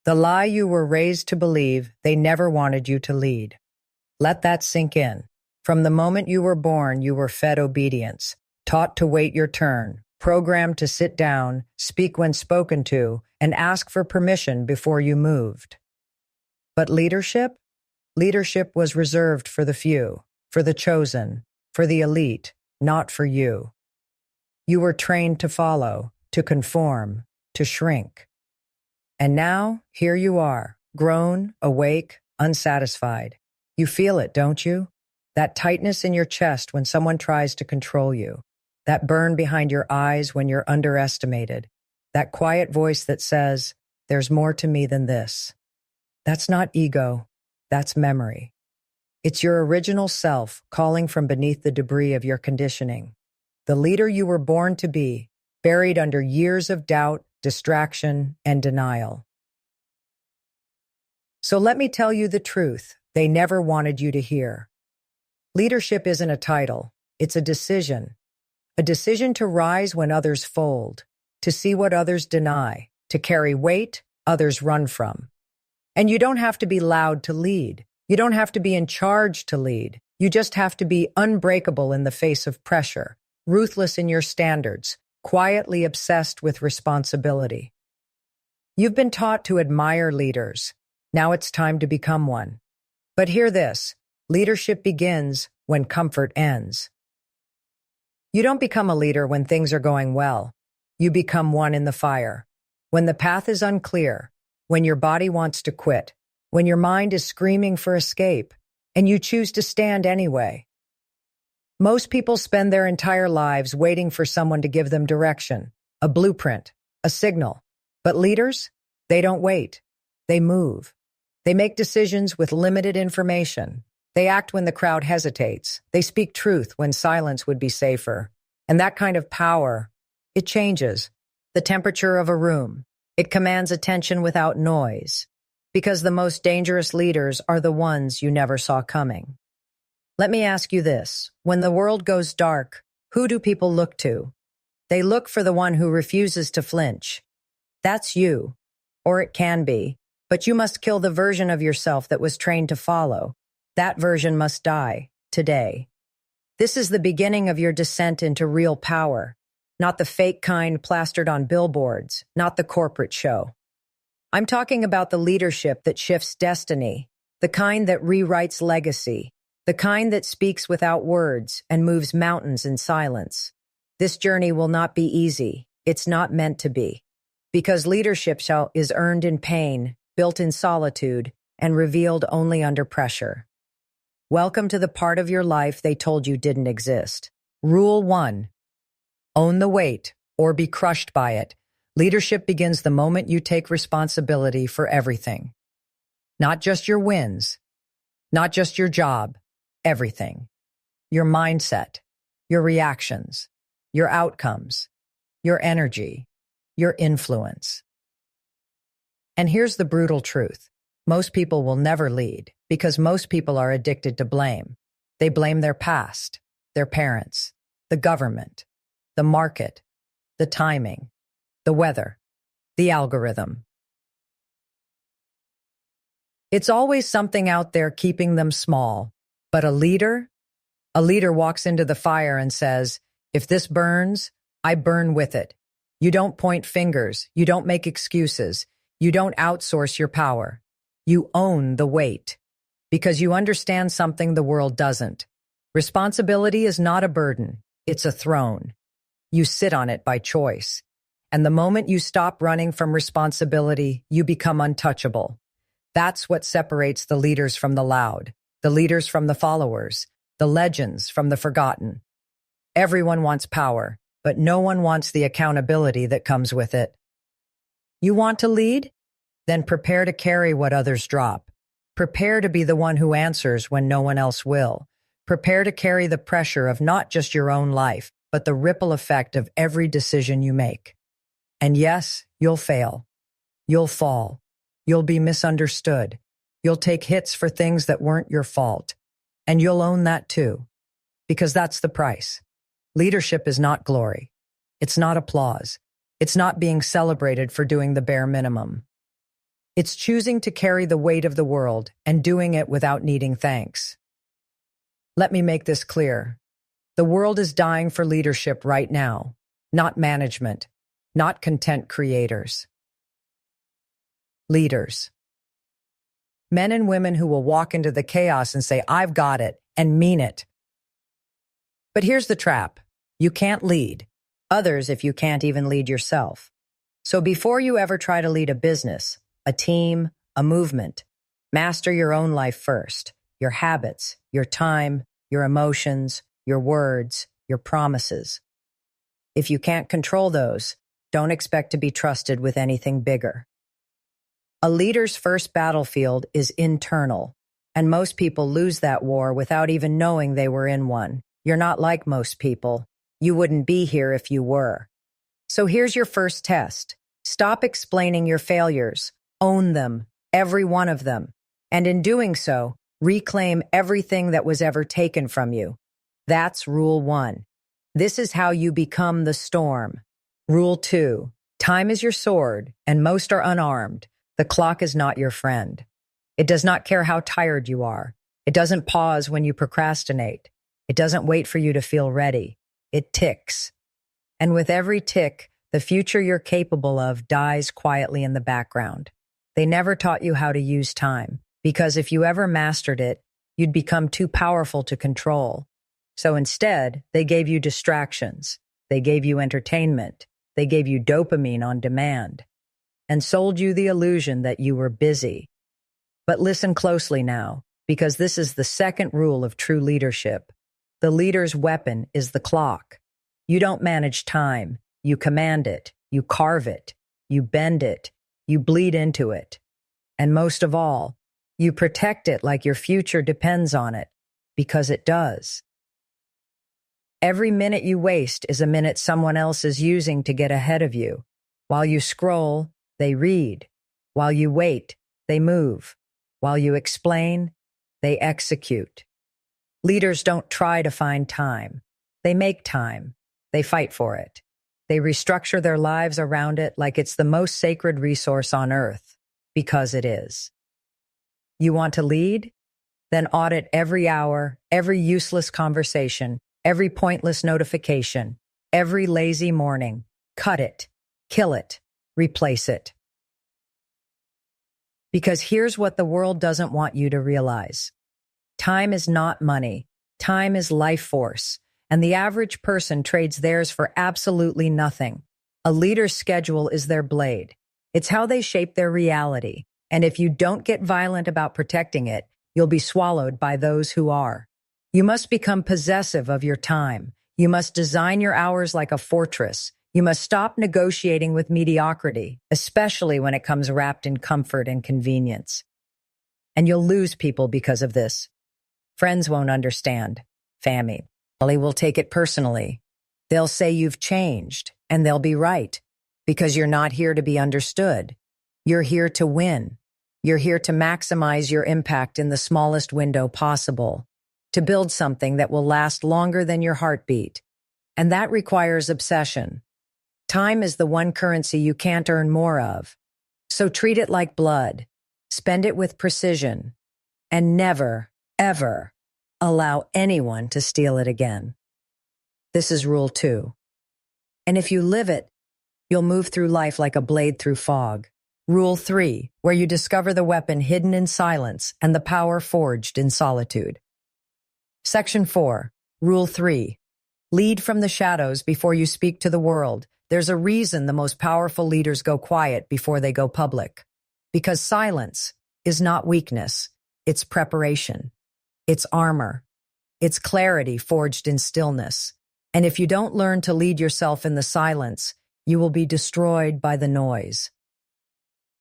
The lie you were raised to believe they never wanted you to lead. Let that sink in. From the moment you were born, you were fed obedience, taught to wait your turn, programmed to sit down, speak when spoken to, and ask for permission before you moved. But leadership? Leadership was reserved for the few, for the chosen, for the elite, not for you. You were trained to follow, to conform, to shrink. And now, here you are, grown, awake, unsatisfied. You feel it, don't you? That tightness in your chest when someone tries to control you. That burn behind your eyes when you're underestimated. That quiet voice that says, "There's more to me than this." That's not ego. That's memory. It's your original self calling from beneath the debris of your conditioning. The leader you were born to be, buried under years of doubt, distraction, and denial. So let me tell you the truth they never wanted you to hear. Leadership isn't a title, it's a decision. A decision to rise when others fold, to see what others deny, to carry weight others run from. And you don't have to be loud to lead. You don't have to be in charge to lead. You just have to be unbreakable in the face of pressure, ruthless in your standards, quietly obsessed with responsibility. You've been taught to admire leaders. Now it's time to become one. But hear this, leadership begins when comfort ends. You don't become a leader when things are going well. You become one in the fire. When the path is unclear, when your body wants to quit, when your mind is screaming for escape, and you choose to stand anyway. Most people spend their entire lives waiting for someone to give them direction, a blueprint, a signal. But leaders, they don't wait. They move. They make decisions with limited information. They act when the crowd hesitates. They speak truth when silence would be safer. And that kind of power, it changes the temperature of a room. It commands attention without noise. Because the most dangerous leaders are the ones you never saw coming. Let me ask you this. When the world goes dark, who do people look to? They look for the one who refuses to flinch. That's you. Or it can be. But you must kill the version of yourself that was trained to follow. That version must die, today. This is the beginning of your descent into real power. Not the fake kind plastered on billboards, not the corporate show. I'm talking about the leadership that shifts destiny, the kind that rewrites legacy, the kind that speaks without words and moves mountains in silence. This journey will not be easy. It's not meant to be. Because leadership is earned in pain, built in solitude, and revealed only under pressure. Welcome to the part of your life they told you didn't exist. Rule 1. Own the weight, or be crushed by it. Leadership begins the moment you take responsibility for everything. Not just your wins, not just your job, everything. Your mindset, your reactions, your outcomes, your energy, your influence. And here's the brutal truth. Most people will never lead because most people are addicted to blame. They blame their past, their parents, the government, the market, the timing, the weather, the algorithm. It's always something out there keeping them small. But a leader walks into the fire and says, if this burns, I burn with it. You don't point fingers. You don't make excuses. You don't outsource your power. You own the weight. Because you understand something the world doesn't. Responsibility is not a burden. It's a throne. You sit on it by choice. And the moment you stop running from responsibility, you become untouchable. That's what separates the leaders from the loud, the leaders from the followers, the legends from the forgotten. Everyone wants power, but no one wants the accountability that comes with it. You want to lead? Then prepare to carry what others drop. Prepare to be the one who answers when no one else will. Prepare to carry the pressure of not just your own life, but the ripple effect of every decision you make. And yes, you'll fail. You'll fall. You'll be misunderstood. You'll take hits for things that weren't your fault. And you'll own that too. Because that's the price. Leadership is not glory. It's not applause. It's not being celebrated for doing the bare minimum. It's choosing to carry the weight of the world and doing it without needing thanks. Let me make this clear. The world is dying for leadership right now, not management, not content creators. Leaders. Men and women who will walk into the chaos and say, "I've got it," and mean it. But here's the trap. You can't lead others if you can't even lead yourself. So before you ever try to lead a business, a team, a movement, master your own life first. Your habits, your time, your emotions, your words, your promises. If you can't control those, don't expect to be trusted with anything bigger. A leader's first battlefield is internal, and most people lose that war without even knowing they were in one. You're not like most people. You wouldn't be here if you were. So here's your first test. Stop explaining your failures. Own them, every one of them. And in doing so, reclaim everything that was ever taken from you. That's rule 1. This is how you become the storm. Rule 2. Time is your sword, and most are unarmed. The clock is not your friend. It does not care how tired you are. It doesn't pause when you procrastinate. It doesn't wait for you to feel ready. It ticks. And with every tick, the future you're capable of dies quietly in the background. They never taught you how to use time, because if you ever mastered it, you'd become too powerful to control. So instead, they gave you distractions. They gave you entertainment. They gave you dopamine on demand, and sold you the illusion that you were busy. But listen closely now, because this is the second rule of true leadership. The leader's weapon is the clock. You don't manage time. You command it. You carve it. You bend it. You bleed into it. And most of all, you protect it like your future depends on it, because it does. Every minute you waste is a minute someone else is using to get ahead of you. While you scroll, they read. While you wait, they move. While you explain, they execute. Leaders don't try to find time. They make time. They fight for it. They restructure their lives around it like it's the most sacred resource on earth, because it is. You want to lead? Then audit every hour, every useless conversation, every pointless notification, every lazy morning. Cut it, kill it, replace it. Because here's what the world doesn't want you to realize. Time is not money. Time is life force, and the average person trades theirs for absolutely nothing. A leader's schedule is their blade. It's how they shape their reality, and if you don't get violent about protecting it, you'll be swallowed by those who are. You must become possessive of your time. You must design your hours like a fortress. You must stop negotiating with mediocrity, especially when it comes wrapped in comfort and convenience. And you'll lose people because of this. Friends won't understand. Family will take it personally. They'll say you've changed, and they'll be right, because you're not here to be understood. You're here to win. You're here to maximize your impact in the smallest window possible, to build something that will last longer than your heartbeat. And that requires obsession. Time is the one currency you can't earn more of. So treat it like blood. Spend it with precision. And never, ever allow anyone to steal it again. This is rule 2. And if you live it, you'll move through life like a blade through fog. Rule 3, where you discover the weapon hidden in silence and the power forged in solitude. Section 4, Rule 3. Lead from the shadows before you speak to the world. There's a reason the most powerful leaders go quiet before they go public. Because silence is not weakness. It's preparation. It's armor. It's clarity forged in stillness. And if you don't learn to lead yourself in the silence, you will be destroyed by the noise.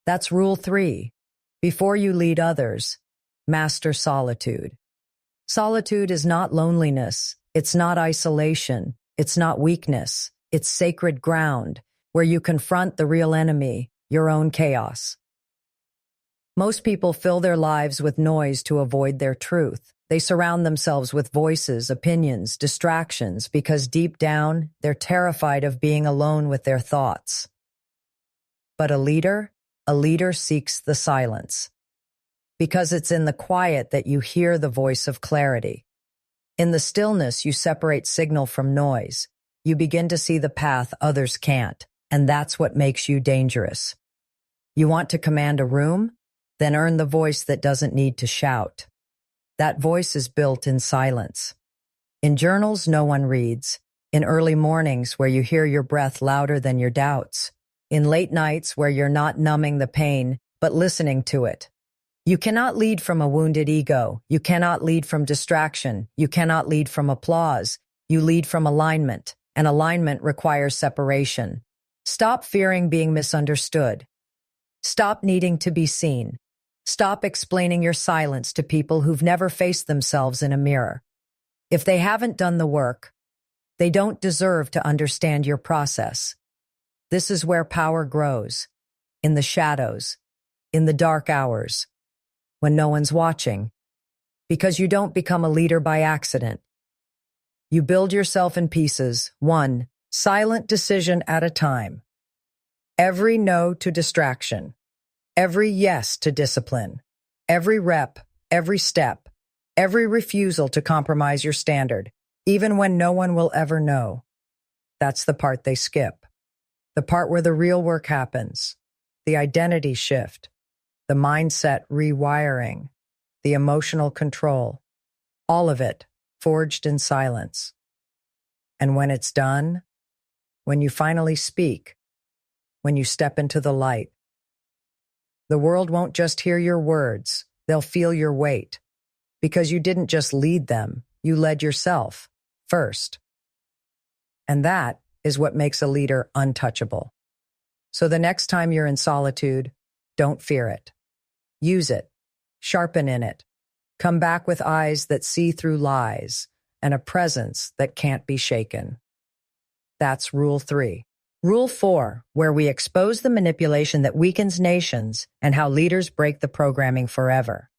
That's Rule 3. Before you lead others, master solitude. Solitude is not loneliness. It's not isolation. It's not weakness. It's sacred ground where you confront the real enemy, your own chaos. Most people fill their lives with noise to avoid their truth. They surround themselves with voices, opinions, distractions, because deep down, they're terrified of being alone with their thoughts. But a A leader seeks the silence. Because it's in the quiet that you hear the voice of clarity. In the stillness, you separate signal from noise. You begin to see the path others can't, and that's what makes you dangerous. You want to command a room? Then earn the voice that doesn't need to shout. That voice is built in silence. In journals no one reads. In early mornings where you hear your breath louder than your doubts. In late nights where you're not numbing the pain, but listening to it. You cannot lead from a wounded ego. You cannot lead from distraction. You cannot lead from applause. You lead from alignment, and alignment requires separation. Stop fearing being misunderstood. Stop needing to be seen. Stop explaining your silence to people who've never faced themselves in a mirror. If they haven't done the work, they don't deserve to understand your process. This is where power grows, in the shadows, in the dark hours, when no one's watching, because you don't become a leader by accident. You build yourself in pieces, one silent decision at a time. Every no to distraction, every yes to discipline, every rep, every step, every refusal to compromise your standard, even when no one will ever know. That's the part they skip. The part where the real work happens, the identity shift, the mindset rewiring, the emotional control, all of it forged in silence. And when it's done, when you finally speak, when you step into the light, the world won't just hear your words, they'll feel your weight. Because you didn't just lead them, you led yourself first. And that is what makes a leader untouchable. So the next time you're in solitude, don't fear it. Use it. Sharpen in it. Come back with eyes that see through lies and a presence that can't be shaken. That's Rule 3. Rule 4, where we expose the manipulation that weakens nations and how leaders break the programming forever.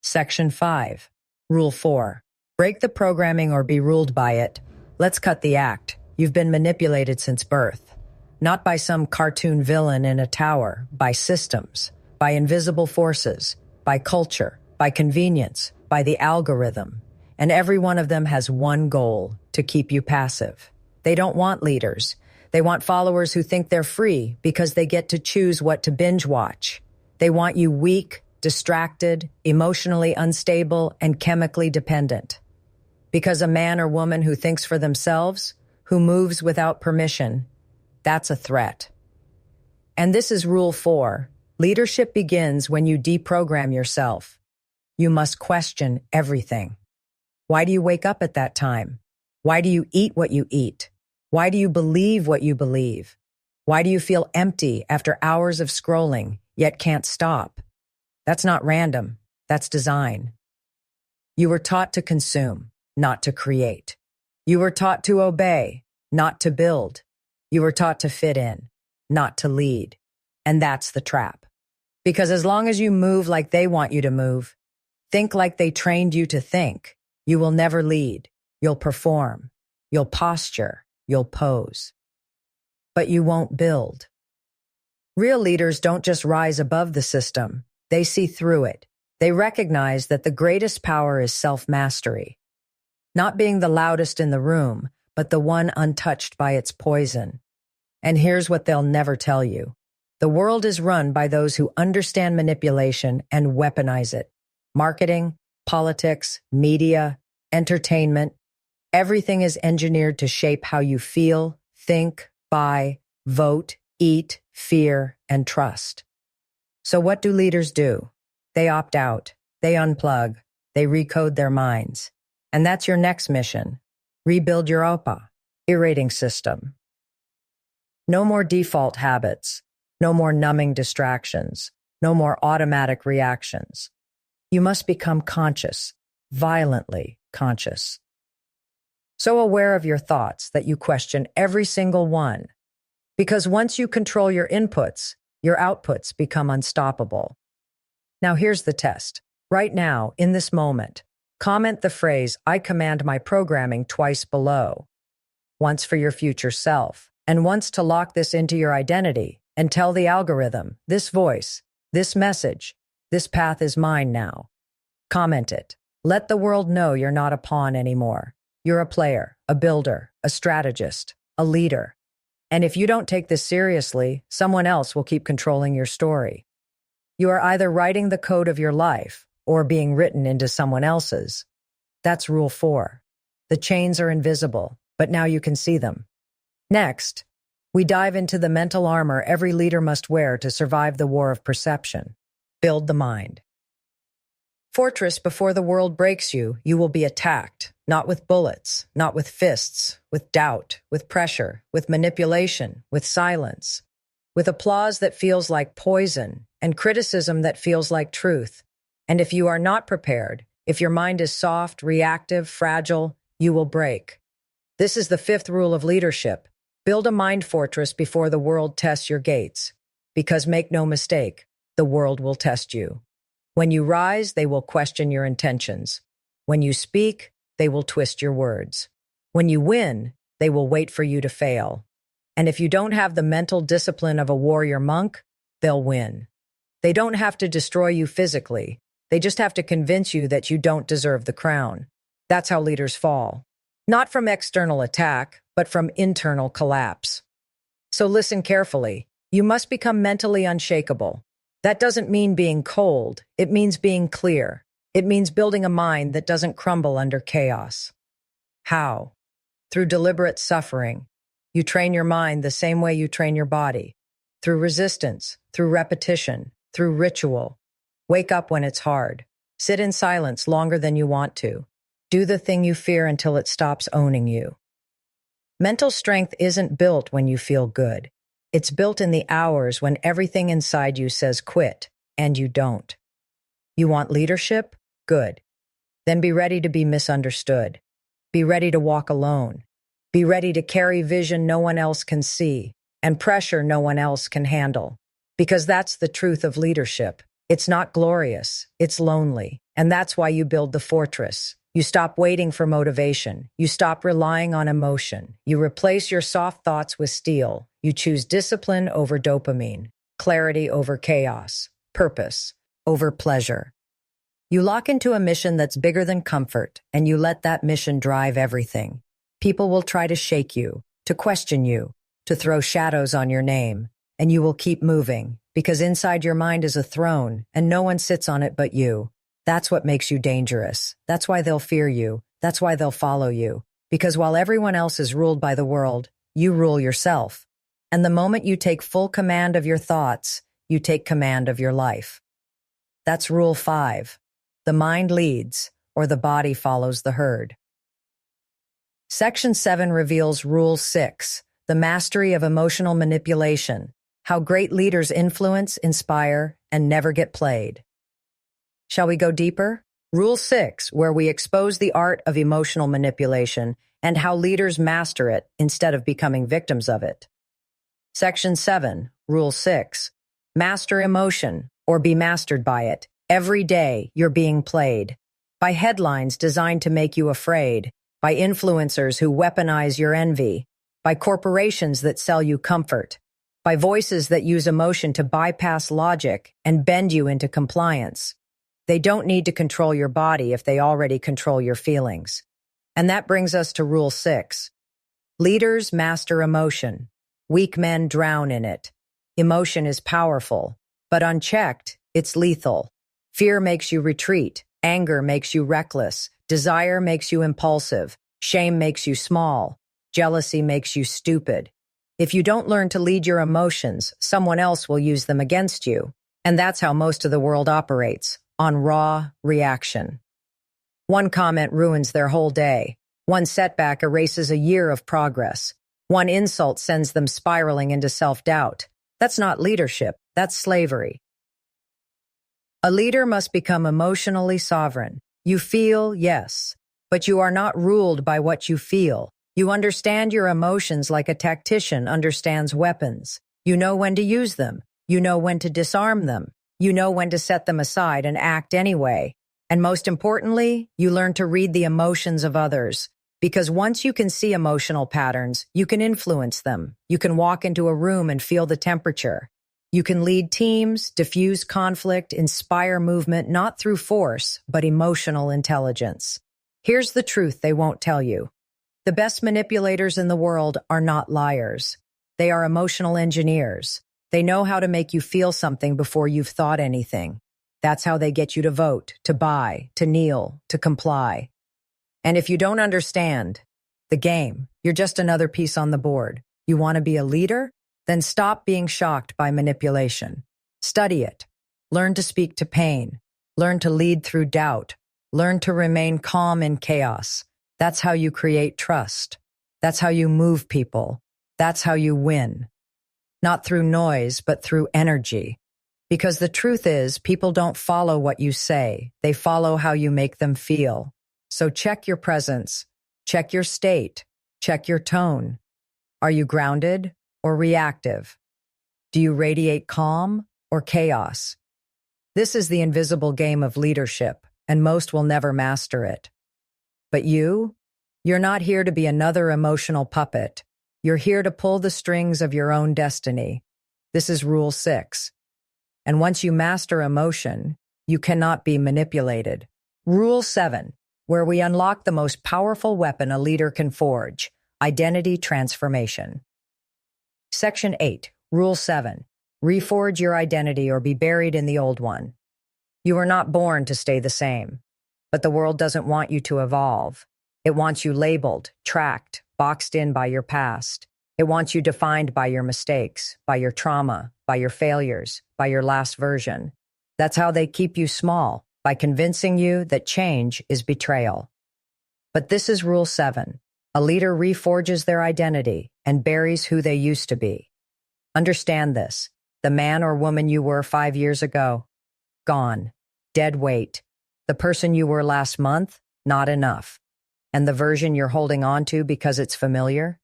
Section 5. Rule 4. Break the programming or be ruled by it. Let's cut the act. You've been manipulated since birth. Not by some cartoon villain in a tower, by systems, by invisible forces, by culture, by convenience, by the algorithm. And every one of them has one goal, to keep you passive. They don't want leaders. They want followers who think they're free because they get to choose what to binge watch. They want you weak, distracted, emotionally unstable, and chemically dependent. Because a man or woman who thinks for themselves, who moves without permission, that's a threat. And this is Rule 4. Leadership begins when you deprogram yourself. You must question everything. Why do you wake up at that time? Why do you eat what you eat? Why do you believe what you believe? Why do you feel empty after hours of scrolling, yet can't stop? That's not random. That's design. You were taught to consume, not to create. You were taught to obey, not to build. You were taught to fit in, not to lead. And that's the trap. Because as long as you move like they want you to move, think like they trained you to think, you will never lead. You'll perform. You'll posture. You'll pose. But you won't build. Real leaders don't just rise above the system. They see through it. They recognize that the greatest power is self-mastery. Not being the loudest in the room, but the one untouched by its poison. And here's what they'll never tell you. The world is run by those who understand manipulation and weaponize it. Marketing, politics, media, entertainment, everything is engineered to shape how you feel, think, buy, vote, eat, fear, and trust. So what do leaders do? They opt out, they unplug, they recode their minds. And that's your next mission. Rebuild your OPA, rating system. No more default habits, no more numbing distractions, no more automatic reactions. You must become conscious, violently conscious. So aware of your thoughts that you question every single one. Because once you control your inputs, your outputs become unstoppable. Now here's the test. Right now, in this moment, comment the phrase, "I command my programming" twice below. Once for your future self, and once to lock this into your identity and tell the algorithm, this voice, this message, this path is mine now. Comment it. Let the world know you're not a pawn anymore. You're a player, a builder, a strategist, a leader. And if you don't take this seriously, someone else will keep controlling your story. You are either writing the code of your life or being written into someone else's. That's rule 4. The chains are invisible, but now you can see them. Next, we dive into the mental armor every leader must wear to survive the war of perception. Build the mind. Fortress, before the world breaks you, you will be attacked, not with bullets, not with fists, with doubt, with pressure, with manipulation, with silence, with applause that feels like poison and criticism that feels like truth. And if you are not prepared, if your mind is soft, reactive, fragile, you will break. This is the 5th rule of leadership. Build a mind fortress before the world tests your gates. Because make no mistake, the world will test you. When you rise, they will question your intentions. When you speak, they will twist your words. When you win, they will wait for you to fail. And if you don't have the mental discipline of a warrior monk, they'll win. They don't have to destroy you physically. They just have to convince you that you don't deserve the crown. That's how leaders fall. Not from external attack, but from internal collapse. So listen carefully. You must become mentally unshakable. That doesn't mean being cold. It means being clear. It means building a mind that doesn't crumble under chaos. How? Through deliberate suffering. You train your mind the same way you train your body. Through resistance, through repetition, through ritual. Wake up when it's hard. Sit in silence longer than you want to. Do the thing you fear until it stops owning you. Mental strength isn't built when you feel good. It's built in the hours when everything inside you says quit, and you don't. You want leadership? Good. Then be ready to be misunderstood. Be ready to walk alone. Be ready to carry vision no one else can see, and pressure no one else can handle. Because that's the truth of leadership. It's not glorious, it's lonely, and that's why you build the fortress. You stop waiting for motivation. You stop relying on emotion. You replace your soft thoughts with steel. You choose discipline over dopamine, clarity over chaos, purpose over pleasure. You lock into a mission that's bigger than comfort, and you let that mission drive everything. People will try to shake you, to question you, to throw shadows on your name, and you will keep moving, because inside your mind is a throne, and no one sits on it but you. That's what makes you dangerous. That's why they'll fear you. That's why they'll follow you. Because while everyone else is ruled by the world, you rule yourself. And the moment you take full command of your thoughts, you take command of your life. That's rule 5. The mind leads, or the body follows the herd. Section 7 reveals rule 6, the mastery of emotional manipulation, how great leaders influence, inspire, and never get played. Shall we go deeper? Rule 6, where we expose the art of emotional manipulation and how leaders master it instead of becoming victims of it. Section 7, Rule 6, master emotion or be mastered by it. Every day you're being played. By headlines designed to make you afraid, by influencers who weaponize your envy, by corporations that sell you comfort, by voices that use emotion to bypass logic and bend you into compliance. They don't need to control your body if they already control your feelings. And that brings us to Rule 6. Leaders master emotion. Weak men drown in it. Emotion is powerful, but unchecked, it's lethal. Fear makes you retreat. Anger makes you reckless. Desire makes you impulsive. Shame makes you small. Jealousy makes you stupid. If you don't learn to lead your emotions, someone else will use them against you. And that's how most of the world operates, on raw reaction. One comment ruins their whole day. One setback erases a year of progress. One insult sends them spiraling into self-doubt. That's not leadership, that's slavery. A leader must become emotionally sovereign. You feel, yes, but you are not ruled by what you feel. You understand your emotions like a tactician understands weapons. You know when to use them. You know when to disarm them. You know when to set them aside and act anyway. And most importantly, you learn to read the emotions of others. Because once you can see emotional patterns, you can influence them. You can walk into a room and feel the temperature. You can lead teams, diffuse conflict, inspire movement, not through force, but emotional intelligence. Here's the truth they won't tell you. The best manipulators in the world are not liars. They are emotional engineers. They know how to make you feel something before you've thought anything. That's how they get you to vote, to buy, to kneel, to comply. And if you don't understand the game, you're just another piece on the board. You want to be a leader? Then stop being shocked by manipulation. Study it. Learn to speak to pain. Learn to lead through doubt. Learn to remain calm in chaos. That's how you create trust. That's how you move people. That's how you win. Not through noise, but through energy. Because the truth is, people don't follow what you say. They follow how you make them feel. So check your presence. Check your state. Check your tone. Are you grounded or reactive? Do you radiate calm or chaos? This is the invisible game of leadership, and most will never master it. But you're not here to be another emotional puppet. You're here to pull the strings of your own destiny. This is Rule 6. And once you master emotion, you cannot be manipulated. Rule 7, where we unlock the most powerful weapon a leader can forge, identity transformation. Section 8, Rule 7, reforge your identity or be buried in the old one. You were not born to stay the same, but the world doesn't want you to evolve. It wants you labeled, tracked, boxed in by your past. It wants you defined by your mistakes, by your trauma, by your failures, by your last version. That's how they keep you small, by convincing you that change is betrayal. But this is Rule 7. A leader reforges their identity and buries who they used to be. Understand this. The man or woman you were 5 years ago, gone. Dead weight. The person you were last month, not enough. And the version you're holding on to because it's familiar?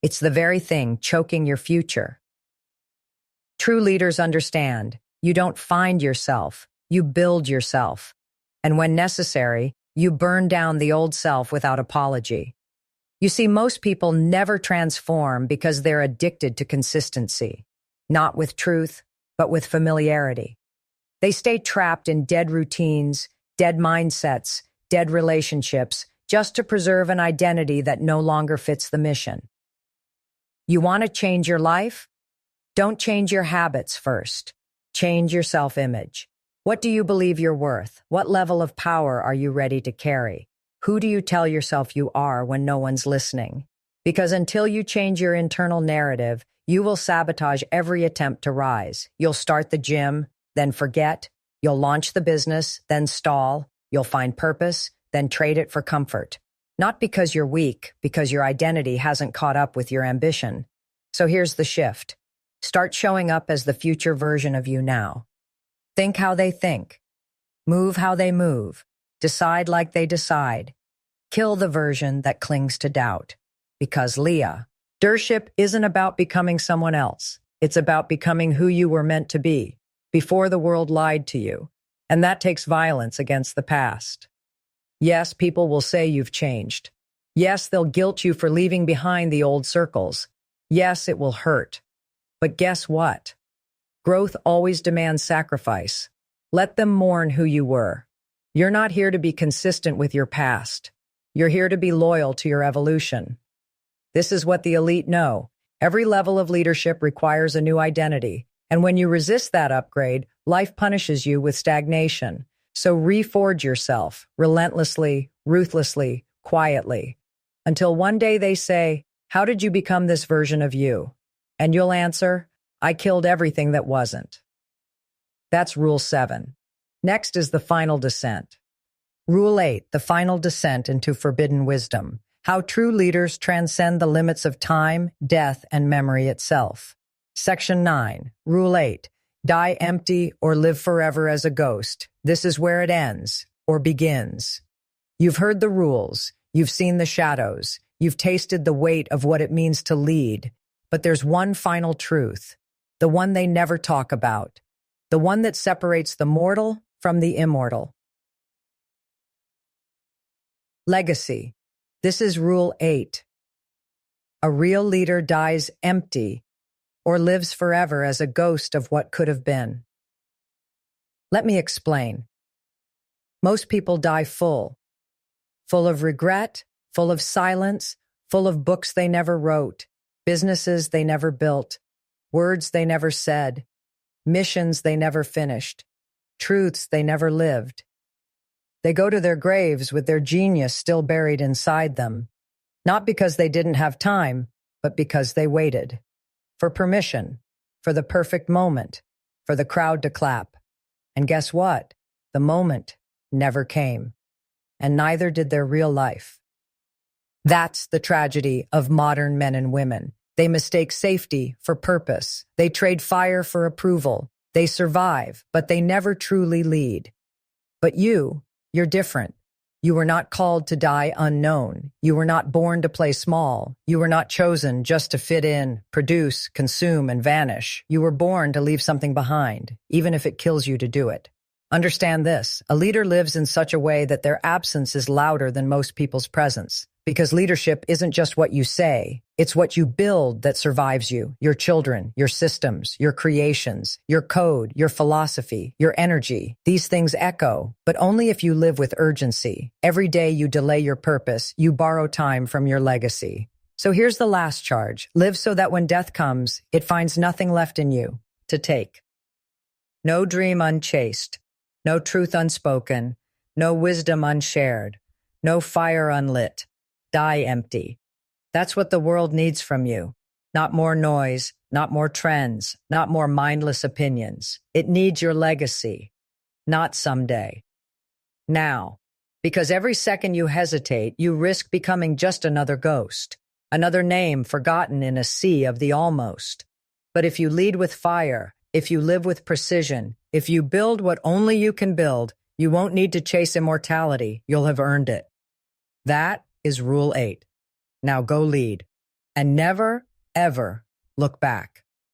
It's the very thing choking your future. True leaders understand. You don't find yourself. You build yourself. And when necessary, you burn down the old self without apology. You see, most people never transform because they're addicted to consistency. Not with truth, but with familiarity. They stay trapped in dead routines, dead mindsets, dead relationships, just to preserve an identity that no longer fits the mission. You want to change your life? Don't change your habits first. Change your self-image. What do you believe you're worth? What level of power are you ready to carry? Who do you tell yourself you are when no one's listening? Because until you change your internal narrative, you will sabotage every attempt to rise. You'll start the gym, then forget. You'll launch the business, then stall. You'll find purpose, then trade it for comfort. Not because you're weak, because your identity hasn't caught up with your ambition. So here's the shift. Start showing up as the future version of you now. Think how they think. Move how they move. Decide like they decide. Kill the version that clings to doubt. Because leadership isn't about becoming someone else. It's about becoming who you were meant to be, before the world lied to you. And that takes violence against the past. Yes, people will say you've changed. Yes, they'll guilt you for leaving behind the old circles. Yes, it will hurt. But guess what? Growth always demands sacrifice. Let them mourn who you were. You're not here to be consistent with your past. You're here to be loyal to your evolution. This is what the elite know. Every level of leadership requires a new identity. And when you resist that upgrade, life punishes you with stagnation. So reforge yourself, relentlessly, ruthlessly, quietly, until one day they say, "How did you become this version of you?" And you'll answer, "I killed everything that wasn't." That's Rule 7. Next is the final descent. Rule 8, the final descent into forbidden wisdom. How true leaders transcend the limits of time, death, and memory itself. Section 9, Rule 8, die empty or live forever as a ghost. This is where it ends, or begins. You've heard the rules, you've seen the shadows, you've tasted the weight of what it means to lead, but there's one final truth, the one they never talk about, the one that separates the mortal from the immortal. Legacy. This is Rule 8. A real leader dies empty or lives forever as a ghost of what could have been. Let me explain. Most people die full of regret, full of silence, full of books they never wrote, businesses they never built, words they never said, missions they never finished, truths they never lived. They go to their graves with their genius still buried inside them, not because they didn't have time, but because they waited. For permission, for the perfect moment, for the crowd to clap. And guess what? The moment never came, and neither did their real life. That's the tragedy of modern men and women. They mistake safety for purpose. They trade fire for approval. They survive, but they never truly lead. But you're different. You were not called to die unknown. You were not born to play small. You were not chosen just to fit in, produce, consume, and vanish. You were born to leave something behind, even if it kills you to do it. Understand this, a leader lives in such a way that their absence is louder than most people's presence. Because leadership isn't just what you say, it's what you build that survives you, your children, your systems, your creations, your code, your philosophy, your energy. These things echo, but only if you live with urgency. Every day you delay your purpose, you borrow time from your legacy. So here's the last charge. Live so that when death comes, it finds nothing left in you to take. No dream unchased, no truth unspoken, no wisdom unshared, no fire unlit. Die empty. That's what the world needs from you. Not more noise, not more trends, not more mindless opinions. It needs your legacy, not someday. Now, because every second you hesitate, you risk becoming just another ghost, another name forgotten in a sea of the almost. But if you lead with fire, if you live with precision, if you build what only you can build, you won't need to chase immortality. You'll have earned it. That is Rule 8. Now go lead, and never, ever look back.